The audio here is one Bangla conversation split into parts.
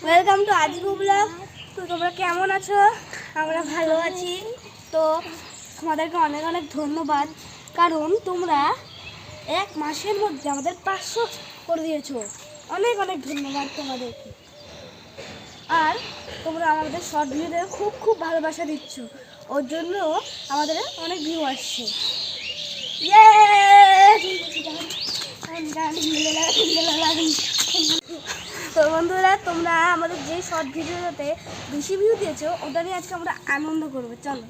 Welcome to আজিকু blog. তো তোমরা কেমন আছো? আমরা ভালো আছি। তো তোমাদেরকে অনেক অনেক ধন্যবাদ, কারণ তোমরা এক মাসের মধ্যে আমাদের 500 করে দিয়েছো। অনেক অনেক ধন্যবাদ তোমাদেরকে। আর তোমরা আমাদের শর্ট ভিডিওতে খুব খুব ভালোবাসা দিচ্ছ, ওর জন্য আমাদের অনেক ভিউ আসছে। তো বন্ধুরা, তোমরা আমাদের যে শর্ট ভিডিওতে বেশি ভিউ দিয়েছো ওটা নিয়ে আজকে আমরা আনন্দ করবো। চলো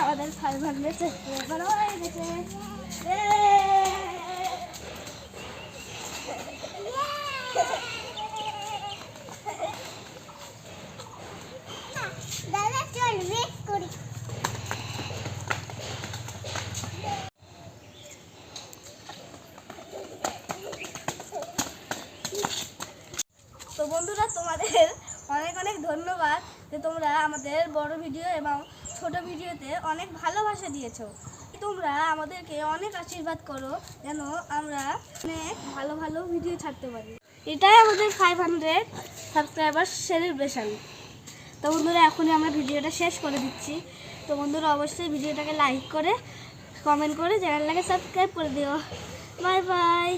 আমাদের 500 সাবস্ক্রাইবার হয়ে গেছে। তো বন্ধুরা, তোমাদের অনেক অনেক ধন্যবাদ যে তোমরা আমাদের বড় ভিডিও এবং ছোট ভিডিওতে অনেক ভালোবাসা দিয়েছো। তোমরা আমাদেরকে অনেক আশীর্বাদ করো যেন আমরা অনেক ভালো ভালো ভিডিও ছাড়তে পারি। এটাই আমাদের 500 সাবস্ক্রাইবার সেলিব্রেশন। তো বন্ধুরা, এখনই আমরা ভিডিওটা শেষ করে দিচ্ছি। তো বন্ধুরা, অবশ্যই ভিডিওটাকে লাইক করে কমেন্ট করে চ্যানেলটাকে সাবস্ক্রাইব করে দিও। Bye bye.